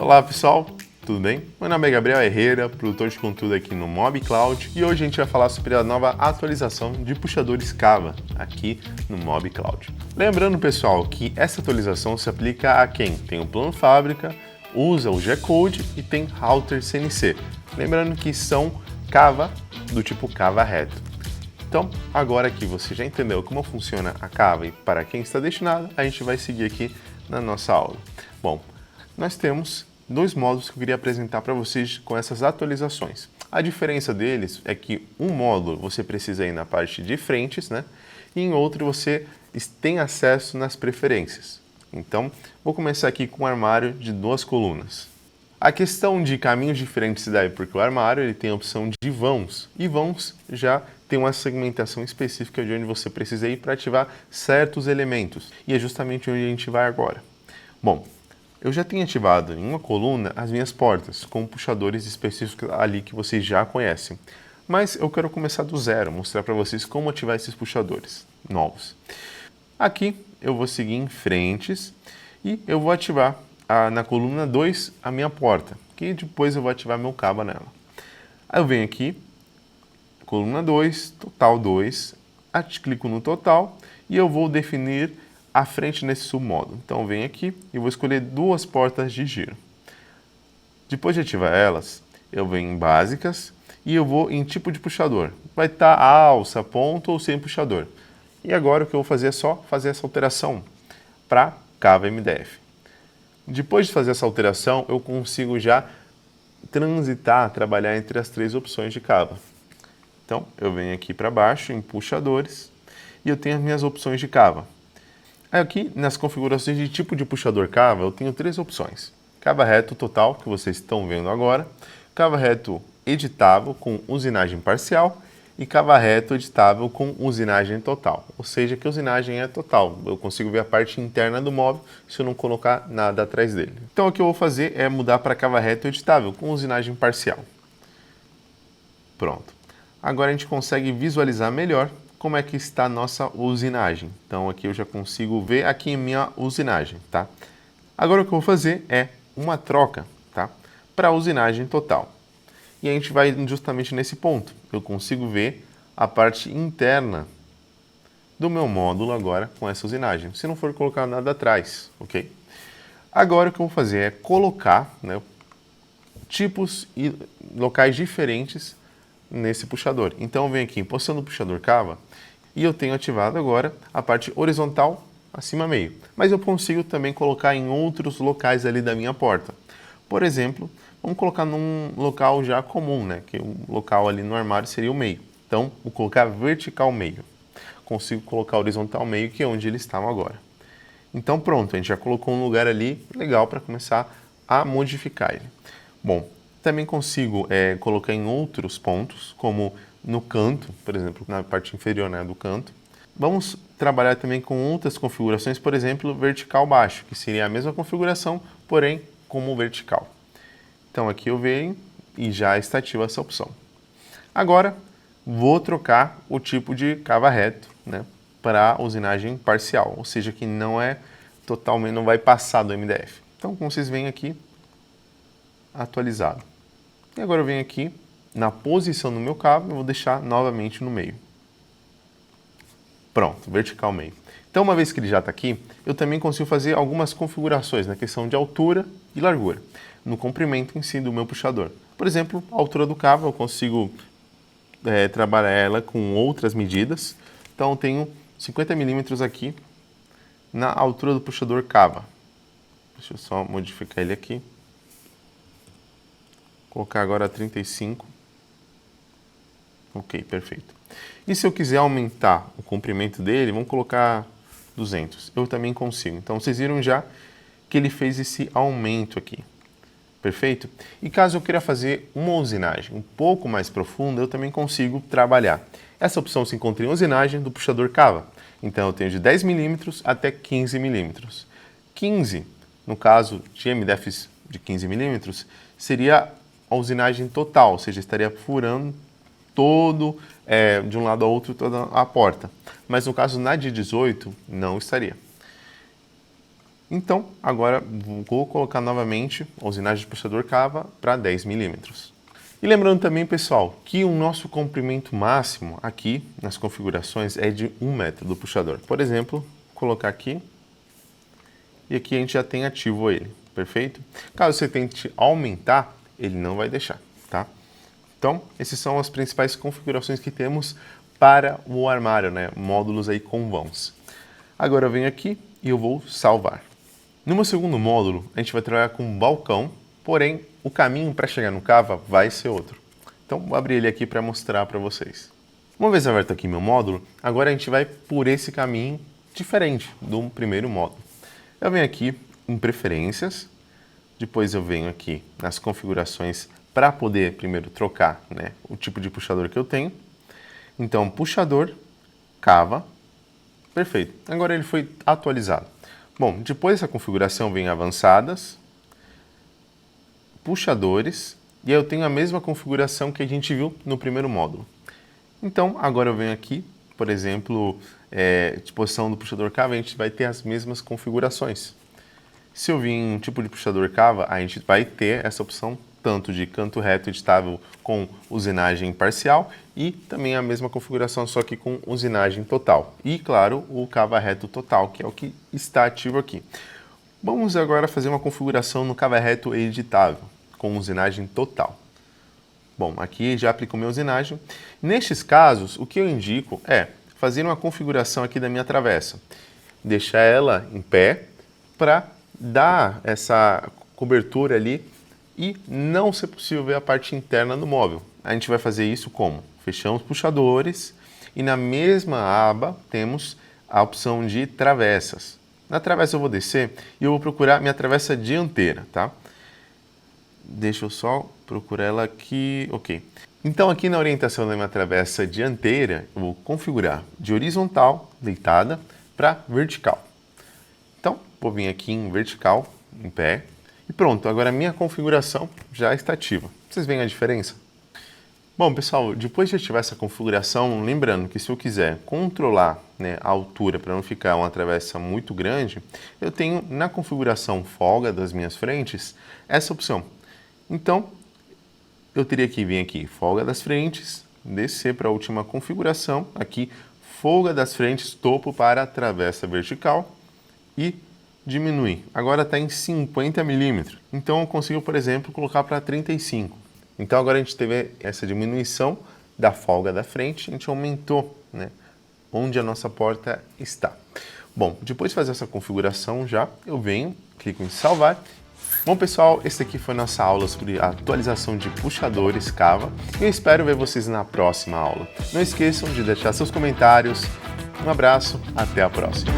Olá pessoal, tudo bem? Meu nome é Gabriel Herrera, produtor de conteúdo aqui no MobCloud e hoje a gente vai falar sobre a nova atualização de puxadores Kava aqui no MobCloud. Lembrando pessoal que essa atualização se aplica a quem tem o plano fábrica, usa o G-Code e tem router CNC. Lembrando que são Kava do tipo Kava reto. Então, agora que você já entendeu como funciona a Kava e para quem está destinado, a gente vai seguir aqui na nossa aula. Bom, nós temos dois módulos que eu queria apresentar para vocês com essas atualizações. A diferença deles é que um módulo você precisa ir na parte de frentes, né? E em outro você tem acesso nas preferências. Então, vou começar aqui com um armário de 2 colunas. A questão de caminhos diferentes se dá porque o armário ele tem a opção de vãos, e vãos já tem uma segmentação específica de onde você precisa ir para ativar certos elementos, e é justamente onde a gente vai agora. Bom, eu já tenho ativado em uma coluna as minhas portas, com puxadores específicos ali que vocês já conhecem, mas eu quero começar do zero, mostrar para vocês como ativar esses puxadores novos. Aqui eu vou seguir em frentes e eu vou ativar na coluna 2 a minha porta, que depois eu vou ativar meu cabo nela. Aí eu venho aqui, coluna 2, total 2, clico no total e eu vou definir a frente nesse submódulo. Então eu venho aqui e vou escolher 2 portas de giro. Depois de ativar elas, eu venho em básicas e eu vou em tipo de puxador. Vai estar alça, ponto ou sem puxador. E agora o que eu vou fazer é só fazer essa alteração para Kava MDF. Depois de fazer essa alteração, eu consigo já transitar, trabalhar entre as 3 opções de Kava. Então, eu venho aqui para baixo em puxadores e eu tenho as minhas opções de Kava. Aqui, nas configurações de tipo de puxador Kava, eu tenho 3 opções. Kava reto total, que vocês estão vendo agora, Kava reto editável com usinagem parcial e Kava reto editável com usinagem total, ou seja, que a usinagem é total, eu consigo ver a parte interna do móvel se eu não colocar nada atrás dele. Então o que eu vou fazer é mudar para Kava reto editável com usinagem parcial. Pronto. Agora a gente consegue visualizar melhor como é que está a nossa usinagem. Então aqui eu já consigo ver aqui em minha usinagem, tá? Agora o que eu vou fazer é uma troca, tá? Para a usinagem total. E a gente vai justamente nesse ponto. Eu consigo ver a parte interna do meu módulo agora com essa usinagem, se não for colocar nada atrás, ok? Agora o que eu vou fazer é colocar, né, tipos e locais diferentes nesse puxador. Então eu venho aqui em posição do puxador Kava e eu tenho ativado agora a parte horizontal acima meio. Mas eu consigo também colocar em outros locais ali da minha porta. Por exemplo, vamos colocar num local já comum, né? Que o local ali no armário seria o meio. Então, vou colocar vertical meio. Consigo colocar horizontal meio, que é onde eles estavam agora. Então pronto, a gente já colocou um lugar ali legal para começar a modificar ele. Bom, também consigo colocar em outros pontos, como no canto, por exemplo, na parte inferior, né, do canto. Vamos trabalhar também com outras configurações, por exemplo, vertical baixo, que seria a mesma configuração, porém como vertical. Então aqui eu venho e já está ativa essa opção. Agora vou trocar o tipo de Kava reto, né, para usinagem parcial, ou seja, que não é totalmente, não vai passar do MDF. Então, como vocês veem aqui, atualizado. E agora eu venho aqui na posição do meu cabo e vou deixar novamente no meio. Pronto, vertical meio. Então, uma vez que ele já está aqui, eu também consigo fazer algumas configurações na questão de altura e largura, no comprimento em si do meu puxador. Por exemplo, a altura do cabo eu consigo trabalhar ela com outras medidas. Então, eu tenho 50 milímetros aqui na altura do puxador Kava. Deixa eu só modificar ele aqui. Colocar agora 35. Ok, perfeito. E se eu quiser aumentar o comprimento dele, vamos colocar 200. Eu também consigo. Então, vocês viram já que ele fez esse aumento aqui. Perfeito? E caso eu queira fazer uma usinagem um pouco mais profunda, eu também consigo trabalhar. Essa opção se encontra em usinagem do puxador Kava. Então, eu tenho de 10 milímetros até 15 milímetros. 15, no caso de MDFs de 15 milímetros, seria a usinagem total, ou seja, estaria furando todo, de um lado ao outro, toda a porta. Mas no caso na de 18, não estaria. Então, agora vou colocar novamente a usinagem de puxador cava para 10 milímetros. E lembrando também, pessoal, que o nosso comprimento máximo aqui nas configurações é de 1 metro do puxador. Por exemplo, colocar aqui e aqui a gente já tem ativo ele, perfeito? Caso você tente aumentar, ele não vai deixar, tá? Então, essas são as principais configurações que temos para o armário, né? Módulos aí com vãos. Agora eu venho aqui e eu vou salvar. No meu segundo módulo, a gente vai trabalhar com um balcão, porém o caminho para chegar no cava vai ser outro. Então vou abrir ele aqui para mostrar para vocês. Uma vez aberto aqui meu módulo, agora a gente vai por esse caminho diferente do primeiro módulo. Eu venho aqui em preferências, depois eu venho aqui nas configurações para poder primeiro trocar, né, o tipo de puxador que eu tenho. Então puxador, cava, perfeito. Agora ele foi atualizado. Bom, depois dessa configuração vem avançadas, puxadores, e aí eu tenho a mesma configuração que a gente viu no primeiro módulo. Então, agora eu venho aqui, por exemplo, disposição do puxador cava, a gente vai ter as mesmas configurações. Se eu vir em um tipo de puxador cava, a gente vai ter essa opção tanto de canto reto editável com usinagem parcial e também a mesma configuração, só que com usinagem total. E, claro, o cava reto total, que é o que está ativo aqui. Vamos agora fazer uma configuração no cava reto editável, com usinagem total. Bom, aqui já aplicou minha usinagem. Nestes casos, o que eu indico é fazer uma configuração aqui da minha travessa. Deixar ela em pé para dar essa cobertura ali e não ser possível ver a parte interna do móvel. A gente vai fazer isso como? Fechamos os puxadores e na mesma aba temos a opção de travessas. Na travessa eu vou descer e eu vou procurar minha travessa dianteira, tá? Deixa eu só procurar ela aqui, ok. Então aqui na orientação da minha travessa dianteira, eu vou configurar de horizontal, deitada, para vertical. Então, vou vir aqui em vertical, em pé, e pronto, agora a minha configuração já está ativa. Vocês veem a diferença? Bom, pessoal, depois de ativar essa configuração, lembrando que se eu quiser controlar, né, a altura para não ficar uma travessa muito grande, eu tenho na configuração folga das minhas frentes essa opção. Então, eu teria que vir aqui, folga das frentes, descer para a última configuração, aqui, folga das frentes, topo para a travessa vertical e diminuir. Agora está em 50 milímetros, então eu consigo, por exemplo, colocar para 35. Então agora a gente teve essa diminuição da folga da frente, a gente aumentou, né, onde a nossa porta está. Bom, depois de fazer essa configuração já, eu venho, clico em salvar. Bom, pessoal, esse aqui foi a nossa aula sobre a atualização de puxadores cava. Eu espero ver vocês na próxima aula. Não esqueçam de deixar seus comentários. Um abraço, até a próxima.